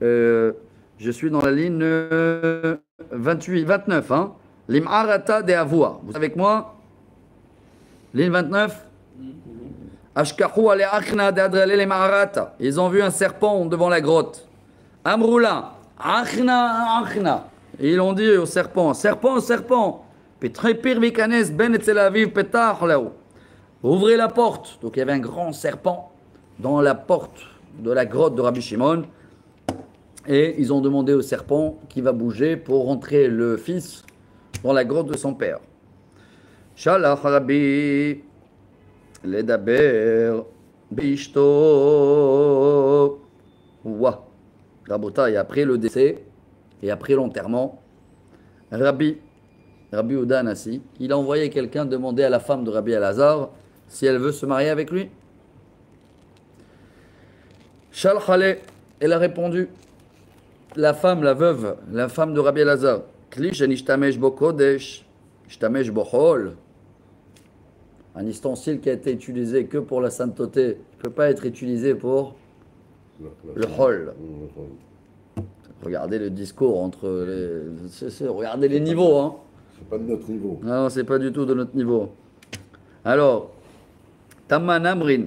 Je suis dans la ligne 29. Hein. Lim'arata de Avoua. Vous êtes avec moi? Ligne 29. Ashkahu ale achna de adrale le ma'arata. Ils ont vu un serpent devant la grotte. Amroula. Achna, achna. Et ils ont dit au serpent, serpent, serpent. Petrepir vikanes ben et Tel Aviv petach là-haut. Ouvrez la porte. Donc il y avait un grand serpent dans la porte de la grotte de Rabbi Shimon. Et ils ont demandé au serpent qui va bouger pour rentrer le fils dans la grotte de son père. Shalach Rabbi ledaber bishto. Ouah. Rabotai, après le décès et après l'enterrement, Rabbi Yehuda Hanassi, il a envoyé quelqu'un demander à la femme de Rabbi Elazar si elle veut se marier avec lui. Shalchale, elle a répondu, la femme, la veuve, la femme de Rabbi Elazar, Kli shenishtamesh bo kodesh, ishtamesh bo chol. Un ustensile qui a été utilisé que pour la sainteté ne peut pas être utilisé pour le chol. Regardez le discours entre les... regardez les niveaux. Hein. C'est pas de notre niveau. Non, c'est pas du tout de notre niveau. Alors, Taman Amrin,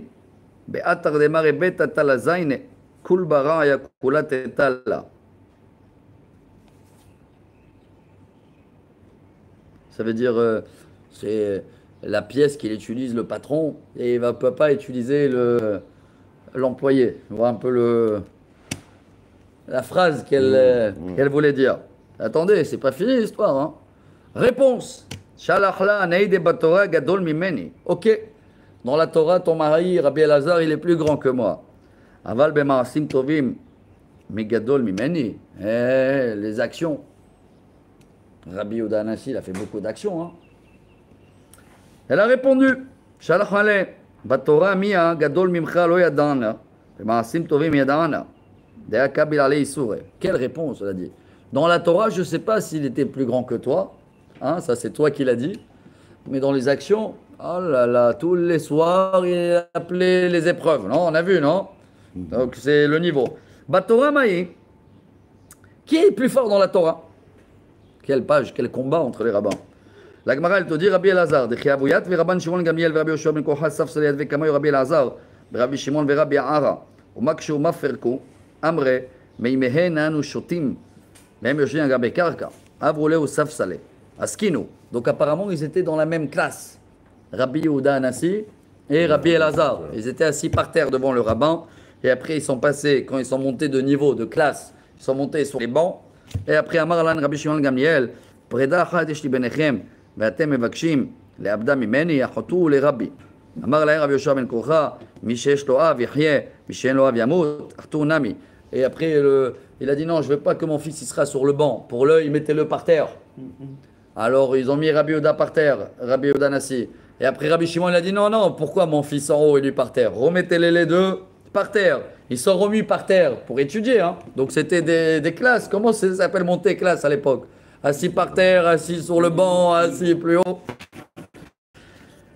Be'atar demare betata zaine, kul bara yakulat etala. Ça veut dire, c'est la pièce qu'il utilise le patron et il ne peut pas utiliser l'employé. On voit un peu la phrase qu'elle voulait dire. Attendez, c'est pas fini l'histoire. Hein. Réponse. Shalachla neide batora gadol mimeni. Ok. Dans la Torah, ton mari, Rabbi Elazar, il est plus grand que moi. Aval bemaasim tovim migadol mimeni. Les actions. Rabbi Yehuda Hanassi, il a fait beaucoup d'actions. Hein. Elle a répondu. Shalachale batora mia gadol mimcha lo yadana. Bemaasim tovim yadana. Quelle réponse, elle a dit. Dans la Torah, je ne sais pas s'il était plus grand que toi. Hein, ça, c'est toi qui l'as dit. Mais dans les actions, oh là là, tous les soirs, il appelait les épreuves. Non, on a vu, non? Donc, c'est le niveau. Batora Maï. Qui est le plus fort dans la Torah? Quelle page, quel combat entre les rabbins. La Gemara, elle te dit Rabbi Elazar. De Chiabouyat, Rabban Shimon Gamiel, Rabbi Yoshua ben Kocha, Saf Saliyat, Vekamayo, Rabbi Elazar, Rabbi Shimon, Rabbi Ara, Umakshu Maferku. Amre, Meimehenu Shotim, même Yoshua Gabe Karka, Avrole ou Safsale, Askinu. Donc apparemment, ils étaient dans la même classe. Rabbi Yehuda Hanassi et Rabbi Elazar. Ils étaient assis par terre devant le rabbin. Et après, ils sont passés, quand ils sont montés de niveau, de classe, ils sont montés sur les bancs. Et après, Amarlan Rabbi Shimon Gamiel, Preda Chadeshli Benechem, Vatem Mevakshim, les Abda Mimeni, Yachotu les Rabbi. Amar Laher Rabbi Yoshua ben Kocha, Mishesh Loav Yahye, Mishen Loav Yamut, Artu Nami. Et après, il a dit non, je ne veux pas que mon fils il sera sur le banc. Pour l'œil, mettez-le par terre. Alors, ils ont mis Rabbi Yehuda par terre, Rabbi Yehuda Hanassi. Et après, Rabbi Shimon, il a dit non, non, pourquoi mon fils en haut et lui par terre? Remettez-les les deux par terre. Ils sont remis par terre pour étudier. Hein. Donc, c'était des classes. Comment ça s'appelle monter classe à l'époque? Assis par terre, assis sur le banc, assis plus haut.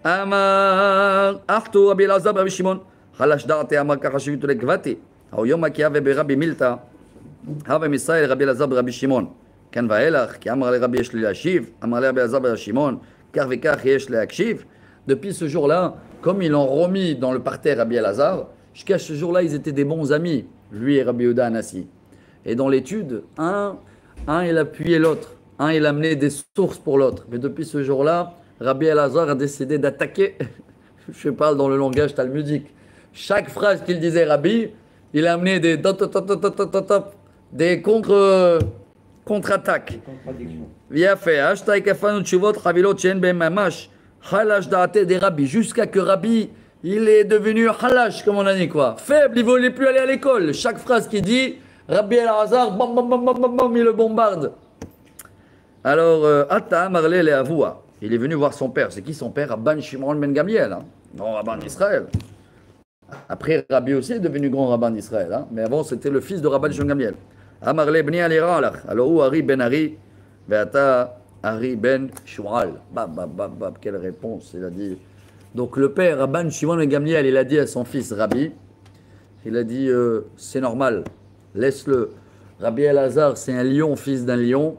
Amar, Artu, Rabbi Elazar, Rabbi Shimon. Halash da'ate amar kachashivitu lekvati. היום הכיאווה ברבי מילתא, הווה מישראל רבי אלעזר ברבי שמעון. כאן ואילך, כי אמר לרבי יש לי להשיב, אמר לרבי אלעזר ברבי שמעון, כך וכך יש להקשיב. Depuis ce jour-là, comme ils l'ont remis dans le parterre Rabbi Elazar, jusqu'à ce jour-là, ils étaient des bons amis, lui et Rabbi Yehuda Hanassi. Et dans l'étude, un il appuyait l'autre, un il amenait des sources pour l'autre. Mais depuis ce jour-là, Rabbi Elazar a décidé d'attaquer, je parle dans le langage talmudique, chaque phrase qu'il disait Rabbi, il a amené des contre-attaques. Il a fait des rabbis jusqu'à que Rabbi il est devenu halash, comme on a dit quoi. Faible, il ne voulait plus aller à l'école. Chaque phrase qu'il dit, Rabbi Elazar, bam, bam, bam, bam, bam, bam, il le bombarde. Alors, Atta Marle le Avoua, il est venu voir son père. C'est qui son père? Rabban Shimon ben Gamiel, hein? Non, rabbin d'Israël. Après, Rabbi aussi est devenu grand rabbin d'Israël, hein? Mais avant, c'était le fils de Rabban Shimon Gamiel. Amar le bni alira alach. Alors, où Ari ben Ari, ve'ata Ari ben Shual. Bab, quelle réponse, il a dit. Donc, le père, Rabban Shimon ben Gamliel, il a dit à son fils Rabbi, il a dit, c'est normal, laisse-le. Rabbi Elazar, c'est un lion, fils d'un lion,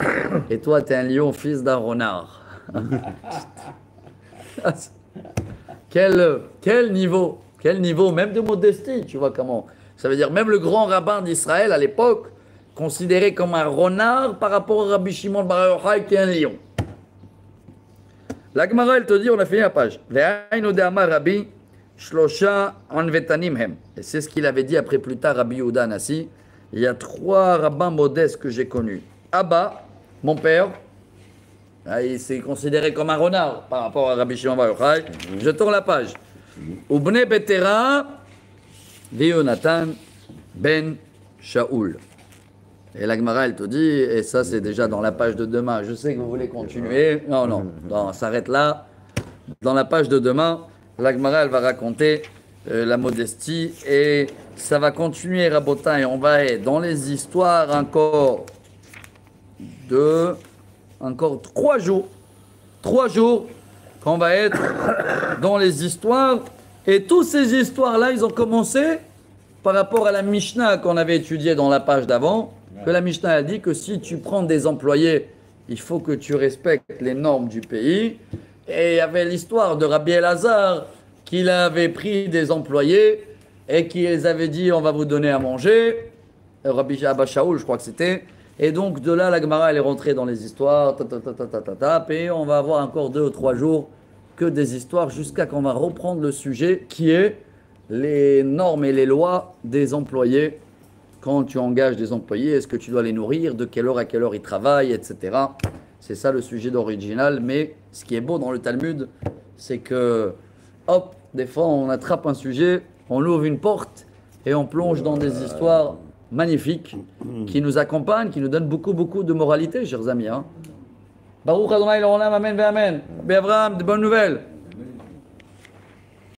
et toi, tu es un lion, fils d'un renard. Quel niveau, même de modestie, tu vois comment. Ça veut dire, même le grand rabbin d'Israël à l'époque, considéré comme un renard par rapport à Rabbi Shimon bar Yochai, qui est un lion. La Gemara, elle te dit, on a fini la page. Rabbi Shlosha Anvetanim hem. Et c'est ce qu'il avait dit après plus tard Rabbi Yehuda Anassi. Il y a 3 rabbins modestes que j'ai connus. Abba, mon père, il s'est considéré comme un renard par rapport à Rabbi Shimon bar Yochai. Je tourne la page. Ubne Betera, Yonatan ben Shaoul. Et la Gemara, elle te dit, et ça c'est déjà dans la page de demain, je sais que vous voulez continuer. Non, on s'arrête là. Dans la page de demain, la Gemara, elle va raconter la modestie et ça va continuer, Rabotin, et on va être dans les histoires encore 3 jours. 3 jours qu'on va être dans les histoires. Et toutes ces histoires-là, ils ont commencé par rapport à la Mishnah qu'on avait étudiée dans la page d'avant. Que la Mishnah a dit que si tu prends des employés, il faut que tu respectes les normes du pays. Et il y avait l'histoire de Rabbi Elazar, qu'il avait pris des employés et qui les avait dit on va vous donner à manger. Rabbi Abba Shaoul, je crois que c'était. Et donc de là, la Gemara, elle est rentrée dans les histoires. Et on va avoir encore 2 ou 3 jours que des histoires jusqu'à qu'on va reprendre le sujet qui est les normes et les lois des employés. Quand tu engages des employés, est-ce que tu dois les nourrir, de quelle heure à quelle heure ils travaillent, etc. C'est ça le sujet d'original. Mais ce qui est beau dans le Talmud, c'est que, hop, des fois on attrape un sujet, on ouvre une porte et on plonge dans des histoires magnifiques qui nous accompagnent, qui nous donnent beaucoup, beaucoup de moralité, chers amis. Baruch Adonai l'olam, amen, amen. Abraham, de bonnes nouvelles.